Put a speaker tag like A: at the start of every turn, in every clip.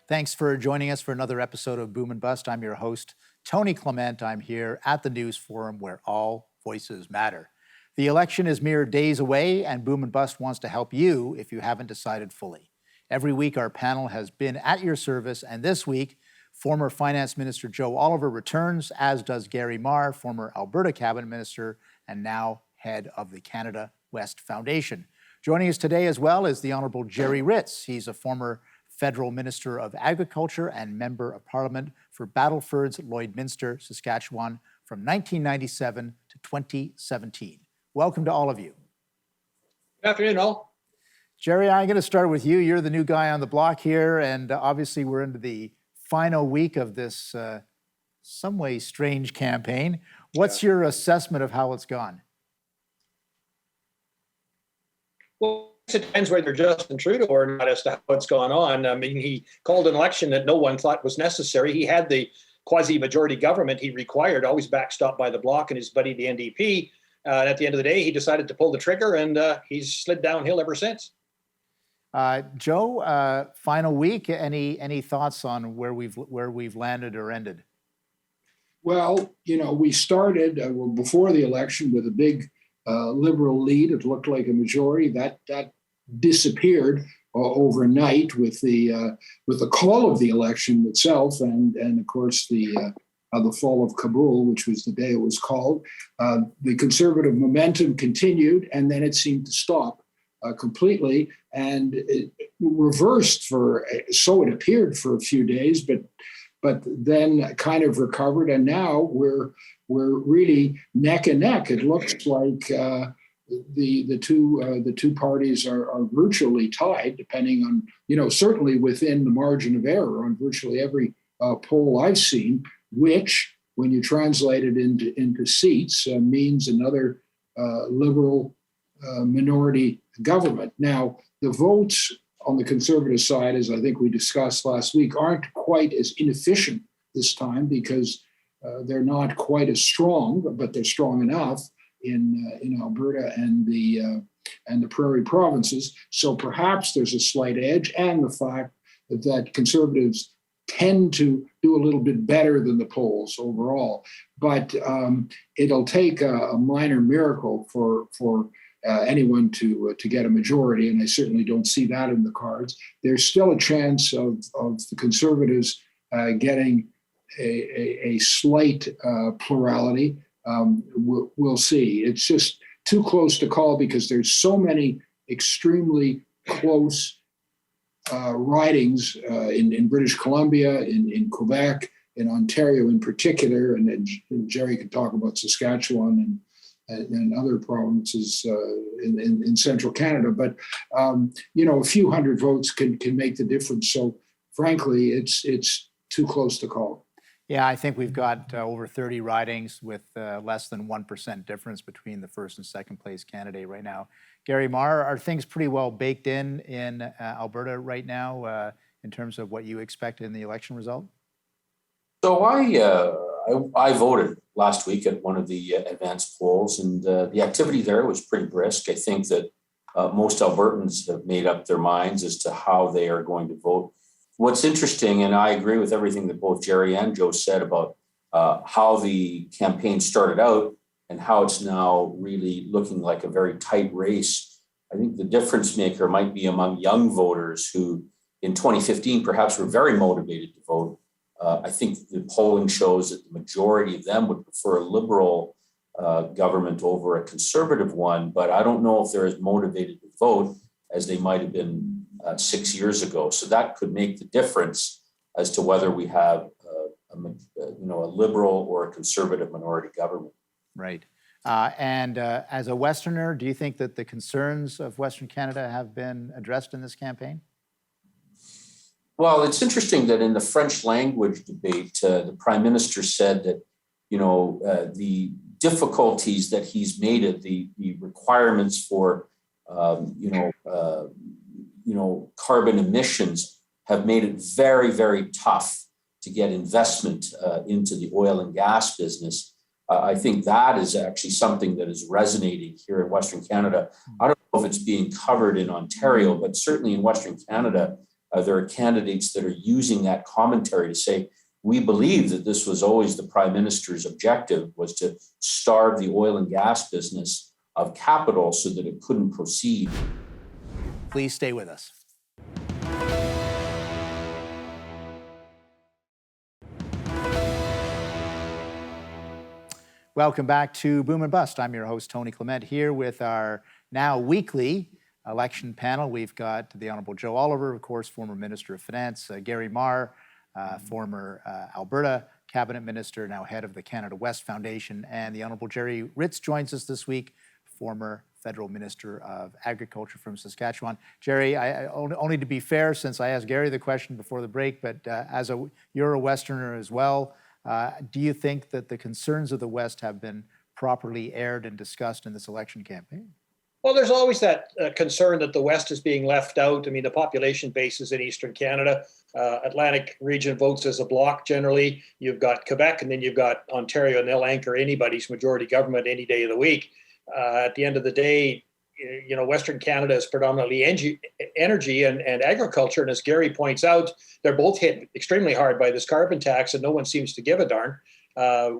A: Thanks for joining us for another episode of Boom and Bust. I'm your host, Tony Clement. I'm here at the News Forum where all voices matter. The election is mere days away, and Boom and Bust wants to help you if you haven't decided fully. Every week, our panel has been at your service, and this week, former Finance Minister Joe Oliver returns, as does Gary Marr, former Alberta Cabinet Minister and now head of the Canada West Foundation. Joining us today as well is the Honourable Gerry Ritz. He's a former Federal Minister of Agriculture and Member of Parliament for Battleford's Lloydminster, Saskatchewan from 1997 to 2017. Welcome to all of you.
B: Good afternoon, all.
A: Gerry, I'm going to start with you. You're the new guy on the block here, and obviously we're into the final week of this some way strange campaign. What's your assessment of how it's gone?
B: Well, it depends whether Justin Trudeau or not as to what's gone on. I mean, he called an election that no one thought was necessary. He had the quasi-majority government he required, always backstopped by the Bloc and his buddy, the NDP. And at the end of the day, he decided to pull the trigger, and he's slid downhill ever since.
A: Joe, final week. Any thoughts on where we've landed or ended?
C: Well, we started before the election with a big Liberal lead. It looked like a majority. That disappeared overnight with the call of the election itself, and of course the fall of Kabul, which was the day it was called. The Conservative momentum continued, and then it seemed to stop completely, and it reversed so it appeared for a few days, but then kind of recovered, and now we're really neck and neck. It looks like the two parties are virtually tied, depending on certainly within the margin of error on virtually every poll I've seen, which, when you translate it into seats, means another Liberal minority government. Now, the votes on the Conservative side, as I think we discussed last week, aren't quite as inefficient this time because they're not quite as strong, but they're strong enough in Alberta and the Prairie provinces. So perhaps there's a slight edge, and the fact that Conservatives tend to do a little bit better than the polls overall. But it'll take a minor miracle for anyone to get a majority, and I certainly don't see that in the cards. There's still a chance of the Conservatives getting a slight plurality. We'll see. It's just too close to call because there's so many extremely close ridings in British Columbia, in Quebec, in Ontario in particular, and then Gerry could talk about Saskatchewan and other provinces in central Canada. But a few hundred votes can make the difference. So frankly, it's too close to call.
A: Yeah, I think we've got over 30 ridings with less than 1% difference between the first and second place candidate right now. Gary Marr, are things pretty well baked in Alberta right now in terms of what you expect in the election result?
D: So I voted last week at one of the advanced polls, and the activity there was pretty brisk. I think that most Albertans have made up their minds as to how they are going to vote. What's interesting, and I agree with everything that both Gerry and Joe said about how the campaign started out and how it's now really looking like a very tight race. I think the difference maker might be among young voters who in 2015 perhaps were very motivated to vote. I think the polling shows that the majority of them would prefer a Liberal government over a Conservative one, but I don't know if they're as motivated to vote as they might have been 6 years ago. So that could make the difference as to whether we have a Liberal or a Conservative minority government.
A: Right. And as a Westerner, do you think that the concerns of Western Canada have been addressed in this campaign?
D: Well, it's interesting that in the French language debate, the Prime Minister said that, the difficulties that he's made of the requirements for, carbon emissions have made it very, very tough to get investment into the oil and gas business. I think that is actually something that is resonating here in Western Canada. I don't know if it's being covered in Ontario, but certainly in Western Canada, there are candidates that are using that commentary to say, we believe that this was always the Prime Minister's objective, was to starve the oil and gas business of capital so that it couldn't proceed.
A: Please stay with us. Welcome back to Boom and Bust. I'm your host, Tony Clement, here with our now weekly election panel. We've got the Honourable Joe Oliver, of course, former Minister of Finance, Gary Marr, former Alberta Cabinet Minister, now head of the Canada West Foundation, and the Honourable Gerry Ritz joins us this week, former Federal Minister of Agriculture from Saskatchewan. Gerry, only to be fair, since I asked Gary the question before the break, but you're a Westerner as well, do you think that the concerns of the West have been properly aired and discussed in this election campaign?
B: Well, there's always that concern that the West is being left out. I mean, the population base is in Eastern Canada. Atlantic region votes as a bloc generally. You've got Quebec, and then you've got Ontario, and they'll anchor anybody's majority government any day of the week. At the end of the day, you know, Western Canada is predominantly energy and agriculture. And as Gary points out, they're both hit extremely hard by this carbon tax, and no one seems to give a darn.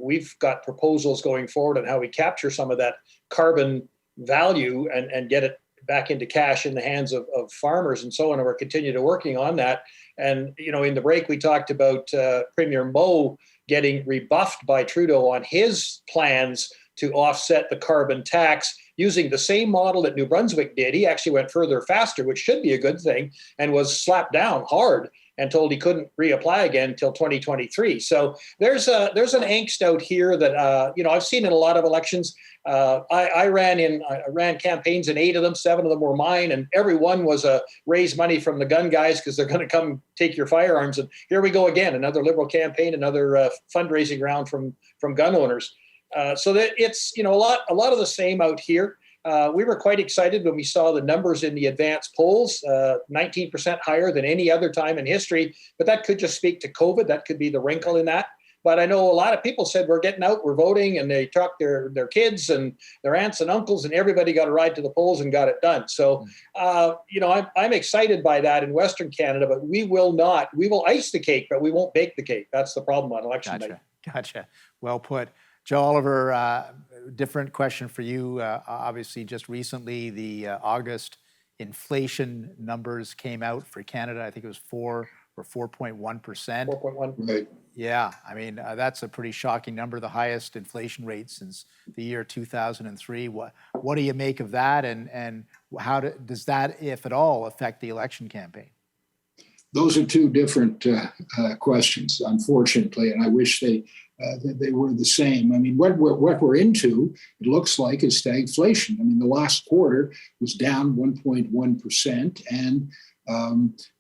B: We've got proposals going forward on how we capture some of that carbon value and get it back into cash in the hands of farmers and so on. And we're continuing to working on that. And, you know, in the break, we talked about Premier Moe getting rebuffed by Trudeau on his plans to offset the carbon tax using the same model that New Brunswick did. He actually went further faster, which should be a good thing, and was slapped down hard and told he couldn't reapply again until 2023. So there's an angst out here that you know, I've seen in a lot of elections. I ran campaigns in 8 of them. 7 of them were mine, and every one was a raise money from the gun guys because they're going to come take your firearms. And here we go again, another Liberal campaign, another fundraising round from gun owners. So that it's, you know, a lot of the same out here. We were quite excited when we saw the numbers in the advanced polls, 19% higher than any other time in history. But that could just speak to COVID. That could be the wrinkle in that. But I know a lot of people said we're getting out, we're voting, and they trucked their kids and their aunts and uncles, and everybody got a ride to the polls and got it done. So, you know, I'm excited by that in Western Canada, but we will ice the cake, but we won't bake the cake. That's the problem on election night.
A: Gotcha. Well put. Joe Oliver, different question for you. Obviously, just recently, the August inflation numbers came out for Canada. I think it was 4 or 4.1%.
B: 4.1.
C: Right.
A: Yeah, I mean, that's a pretty shocking number, the highest inflation rate since the year 2003. What do you make of that, and how does that, if at all, affect the election campaign?
C: Those are 2 different questions, unfortunately, and I wish that they were the same. I mean, what we're into, it looks like, is stagflation. I mean, the last quarter was down 1.1%, and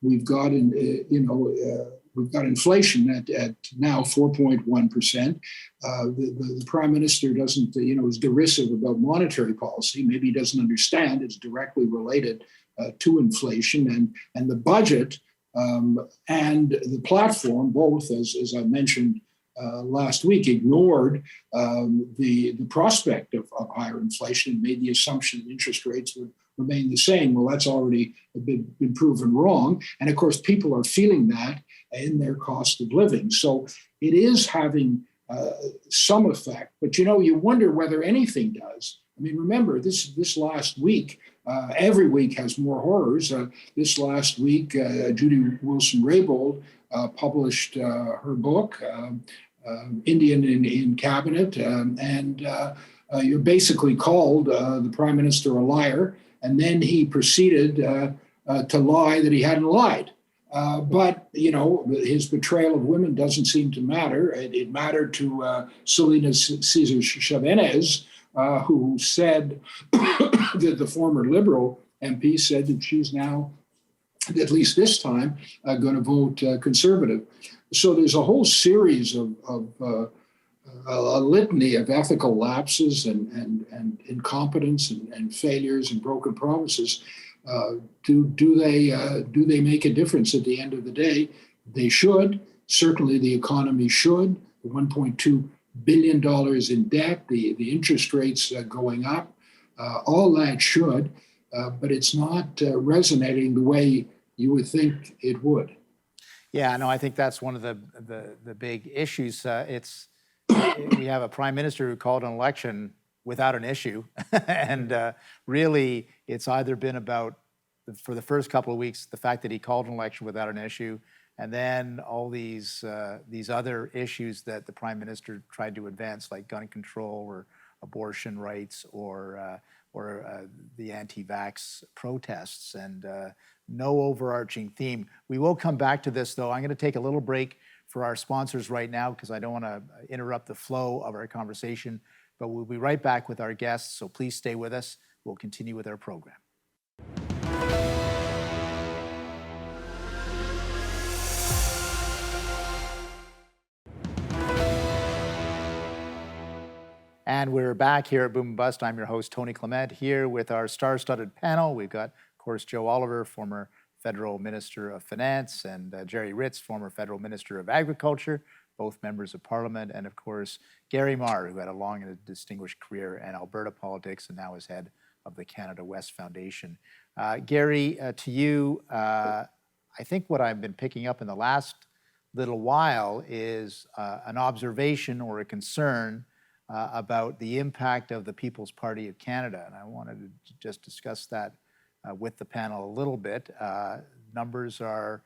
C: we've got we've got inflation at now 4.1%. The Prime Minister doesn't, is derisive about monetary policy. Maybe he doesn't understand it's directly related to inflation, and the budget and the platform, both, as I mentioned last week, ignored the prospect of higher inflation and made the assumption that interest rates would remain the same. Well, that's already been proven wrong. And of course, people are feeling that in their cost of living. So it is having some effect. But, you wonder whether anything does. I mean, remember, this last week, every week has more horrors. This last week, Judy Wilson-Raybould published her book, Indian in Cabinet, and you're basically called the Prime Minister a liar, and then he proceeded to lie that he hadn't lied. But, his betrayal of women doesn't seem to matter. It mattered to Selena Cesar Chavez, who said that the former Liberal MP said that she's now, at least this time, going to vote Conservative. So there's a whole series of a litany of ethical lapses and incompetence and failures and broken promises. Do they make a difference at the end of the day? They should. Certainly, the economy should. The $1.2 billion in debt, the interest rates going up, all that should. But it's not resonating the way You would think it would.
A: Yeah, no, I think that's one of the big issues. We have a prime minister who called an election without an issue, and really, it's either been about for the first couple of weeks the fact that he called an election without an issue, and then all these other issues that the prime minister tried to advance, like gun control or abortion rights or the anti-vax protests, and no overarching theme. We will come back to this, though. I'm going to take a little break for our sponsors right now because I don't want to interrupt the flow of our conversation, but we'll be right back with our guests, so please stay with us. We'll continue with our program. And we're back here at Boom and Bust. I'm your host, Tony Clement, here with our star-studded panel. We've got, of course, Joe Oliver, former Federal Minister of Finance, and Gerry Ritz, former Federal Minister of Agriculture, both members of Parliament, and, of course, Gary Marr, who had a long and distinguished career in Alberta politics and now is head of the Canada West Foundation. Gary, to you, I think what I've been picking up in the last little while is an observation or a concern about the impact of the People's Party of Canada. And I wanted to just discuss that with the panel a little bit. Numbers are,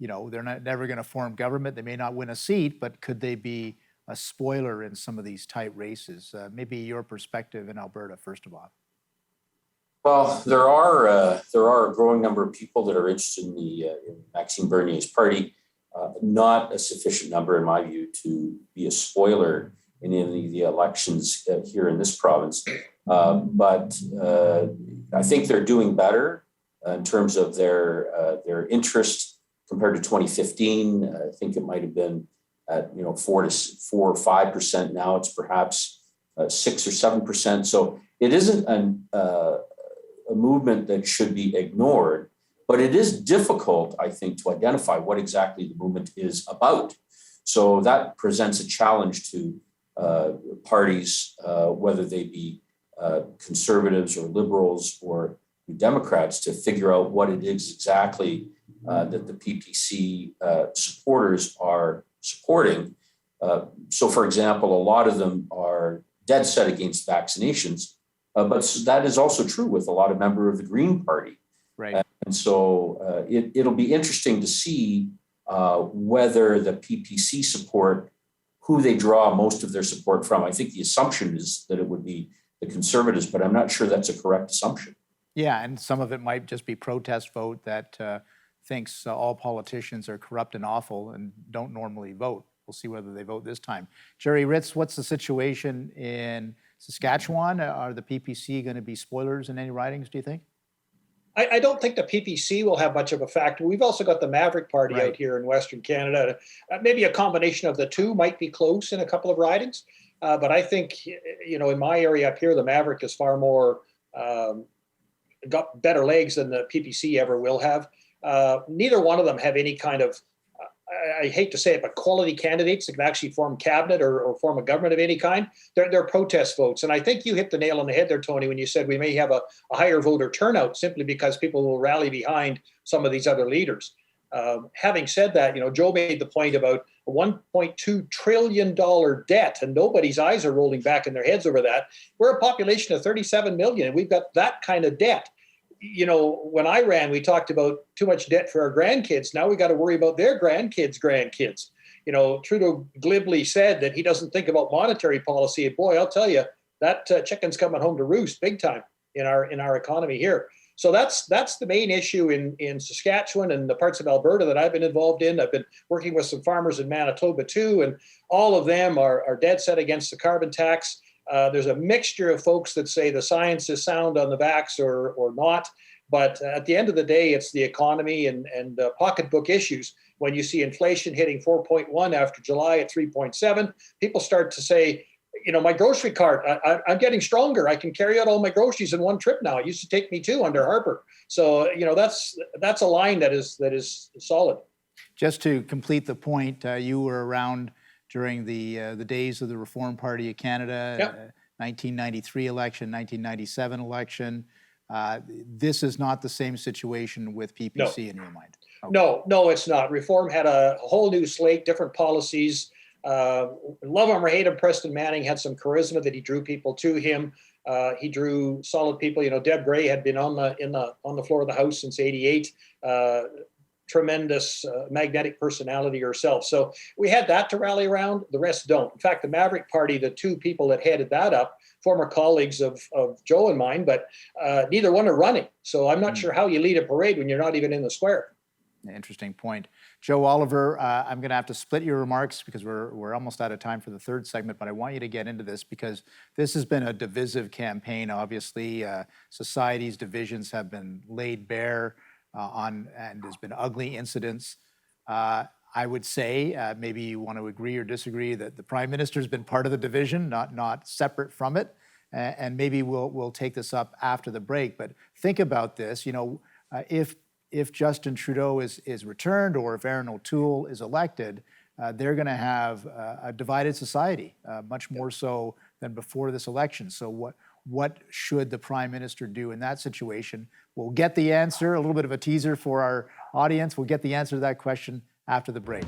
A: they're never going to form government. They may not win a seat, but could they be a spoiler in some of these tight races? Maybe your perspective in Alberta, first of all.
D: Well, there are a growing number of people that are interested in Maxime Bernier's party. Not a sufficient number, in my view, to be a spoiler in any of the elections here in this province. But I think they're doing better in terms of their interest compared to 2015. I think it might have been at 4 or 5%. Now it's perhaps 6 or 7%. So it isn't a movement that should be ignored, but it is difficult, I think, to identify what exactly the movement is about. So that presents a challenge to parties, whether they be conservatives or liberals or Democrats, to figure out what it is exactly that the PPC supporters are supporting. So, for example, a lot of them are dead set against vaccinations, but that is also true with a lot of members of the Green Party.
A: Right.
D: And so it'll be interesting to see whether the PPC support, who they draw most of their support from. I think the assumption is that it would be the Conservatives, but I'm not sure that's a correct assumption.
A: Yeah, and some of it might just be protest vote that thinks all politicians are corrupt and awful and don't normally vote. We'll see whether they vote this time. Gerry Ritz, what's the situation in Saskatchewan? Are the PPC going to be spoilers in any ridings, do you think?
B: I don't think the PPC will have much of a factor. We've also got the Maverick Party out here in Western Canada. Maybe a combination of the two might be close in a couple of ridings. But I think, in my area up here, the Maverick is far more, got better legs than the PPC ever will have. Neither one of them have any kind of, I hate to say it, but quality candidates that can actually form cabinet or form a government of any kind. They're protest votes. And I think you hit the nail on the head there, Tony, when you said we may have a higher voter turnout simply because people will rally behind some of these other leaders. Having said that, Joe made the point about a $1.2 trillion debt, and nobody's eyes are rolling back in their heads over that. We're a population of 37 million, and we've got that kind of debt. When I ran, we talked about too much debt for our grandkids. Now we got to worry about their grandkids' grandkids. Trudeau glibly said that he doesn't think about monetary policy. And boy, I'll tell you, that chicken's coming home to roost big time in our economy here. So that's the main issue in Saskatchewan and the parts of Alberta that I've been involved in. I've been working with some farmers in Manitoba too, and all of them are dead set against the carbon tax. There's a mixture of folks that say the science is sound on the vax or not. But at the end of the day, it's the economy and pocketbook issues. When you see inflation hitting 4.1 after July at 3.7, people start to say, my grocery cart, I'm getting stronger. I can carry out all my groceries in one trip now. It used to take me two under Harper. So, that's a line that is solid.
A: Just to complete the point, you were around during the days of the Reform Party of Canada, 1993 election, 1997 election. This is not the same situation with PPC in your mind. Okay.
B: No, it's not. Reform had a whole new slate, different policies. Love him or hate him, Preston Manning had some charisma that he drew people to him. He drew solid people. Deb Gray had been on the floor of the House since '88. Tremendous magnetic personality herself. So we had that to rally around. The rest don't. In fact, the Maverick Party, the two people that headed that up, former colleagues of Joe and mine, but neither one are running. So I'm not sure how you lead a parade when you're not even in the square.
A: Interesting point. Joe Oliver, I'm going to have to split your remarks because we're almost out of time for the third segment, but I want you to get into this because this has been a divisive campaign. Obviously, society's divisions have been laid bare and there's been ugly incidents. I would say, maybe you want to agree or disagree, that the Prime Minister's been part of the division, not separate from it. And maybe we'll take this up after the break. But think about this. If Justin Trudeau is returned or if Aaron O'Toole is elected, they're going to have a divided society, much more so than before this election. So what should the Prime Minister do in that situation? We'll get the answer, a little bit of a teaser for our audience. We'll get the answer to that question after the break.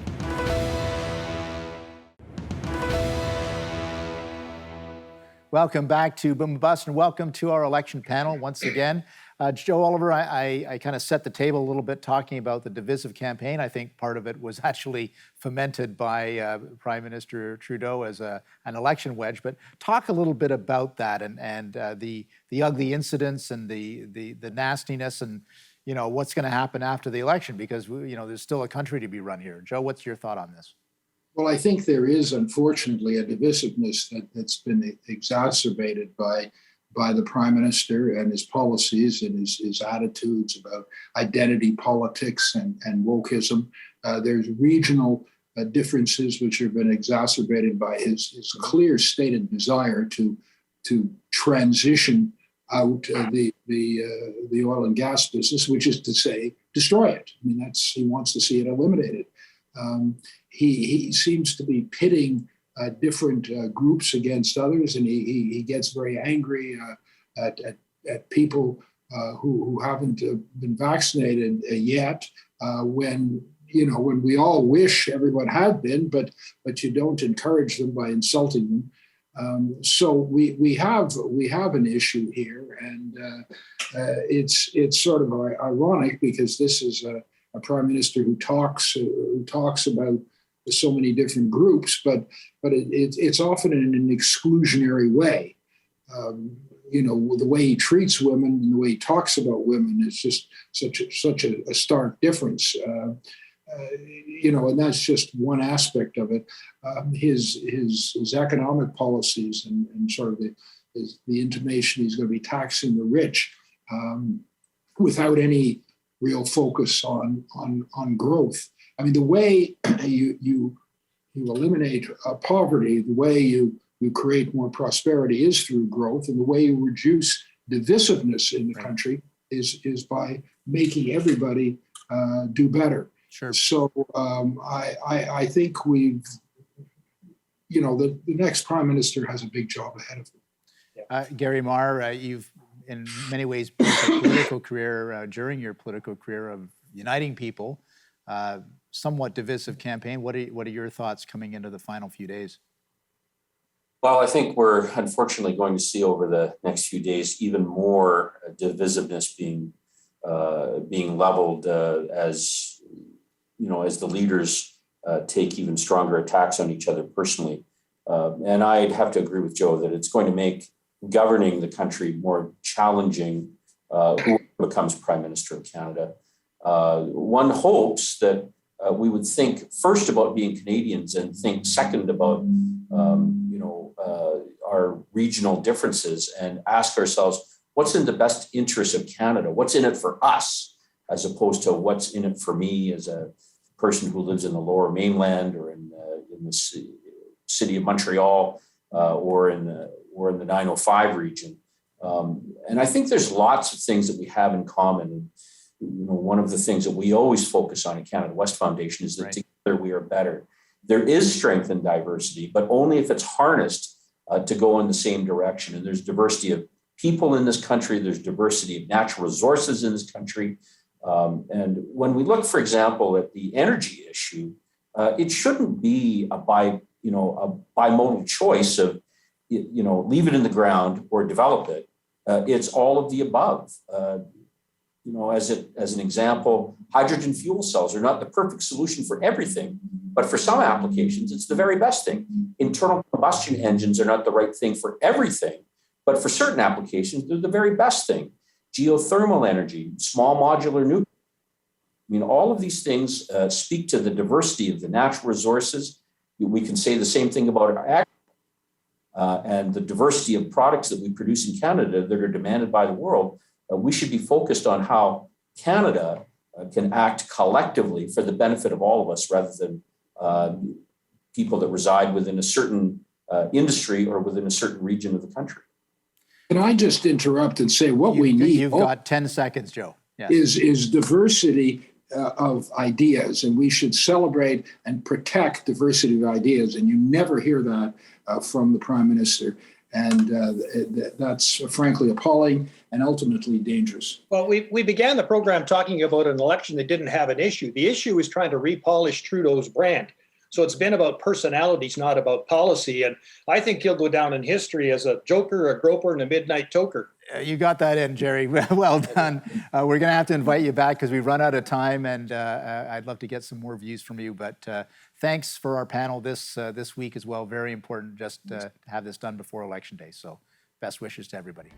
A: Welcome back to Boom and Bust, and welcome to our election panel once again. Joe Oliver, I kind of set the table a little bit talking about the divisive campaign. I think part of it was actually fomented by Prime Minister Trudeau as an election wedge. But talk a little bit about that and the ugly incidents and the nastiness and what's going to happen after the election, because there's still a country to be run here. Joe, what's your thought on this?
C: Well, I think there is, unfortunately, a divisiveness that's been exacerbated by the Prime Minister and his policies and his attitudes about identity politics and wokeism. There's regional differences which have been exacerbated by his clear stated desire to transition out the oil and gas business, which is to say, destroy it. I mean, he wants to see it eliminated. He seems to be pitting different groups against others, and he gets very angry at people who haven't been vaccinated yet. When we all wish everyone had been, but you don't encourage them by insulting them. So we have an issue here, and it's sort of ironic because this is a Prime Minister who talks about so many different groups, but it's often in an exclusionary way. The way he treats women and the way he talks about women is just such a stark difference. And that's just one aspect of it. His economic policies and sort of the intimation he's going to be taxing the rich without any real focus on growth. I mean, the way you eliminate poverty, the way you create more prosperity is through growth, and the way you reduce divisiveness in the country is by making everybody do better.
A: Sure.
C: So I think the next Prime Minister has a big job ahead of him.
A: Gary Marr, you've in many ways built a political career during your political career of uniting people. Somewhat divisive campaign. What are your thoughts coming into the final few days?
D: Well, I think we're unfortunately going to see over the next few days even more divisiveness being leveled as the leaders take even stronger attacks on each other personally. And I'd have to agree with Joe that it's going to make governing the country more challenging who becomes Prime Minister of Canada. One hopes that we would think first about being Canadians and think second about our regional differences and ask ourselves, what's in the best interest of Canada? What's in it for us, as opposed to what's in it for me as a person who lives in the Lower Mainland or in the city of Montreal or in the 905 region. And I think there's lots of things that we have in common. One of the things that we always focus on at Canada West Foundation is that together we are better. There is strength in diversity, but only if it's harnessed to go in the same direction. And there's diversity of people in this country. There's diversity of natural resources in this country. And when we look, for example, at the energy issue, it shouldn't be a bimodal choice of, leave it in the ground or develop it. It's all of the above. As an example, hydrogen fuel cells are not the perfect solution for everything, but for some applications, it's the very best thing. Internal combustion engines are not the right thing for everything, but for certain applications, they're the very best thing. Geothermal energy, small modular nuclear. All of these things speak to the diversity of the natural resources. We can say the same thing about our and the diversity of products that we produce in Canada that are demanded by the world. We should be focused on how Canada can act collectively for the benefit of all of us rather than people that reside within a certain industry or within a certain region of the country.
C: Can I just interrupt and say what we need?
A: You've got 10 seconds, Joe. Yes.
C: Is diversity of ideas, and we should celebrate and protect diversity of ideas. And you never hear that from the Prime Minister. And that's frankly appalling and ultimately dangerous.
B: Well, we began the program talking about an election that didn't have an issue. The issue is trying to repolish Trudeau's brand. So it's been about personalities, not about policy. And I think he'll go down in history as a joker, a groper, and a midnight toker.
A: You got that in, Gerry. Well done. We're going to have to invite you back because we've run out of time, and I'd love to get some more views from you. But thanks for our panel this week as well. Very important just to have this done before Election Day. So best wishes to everybody.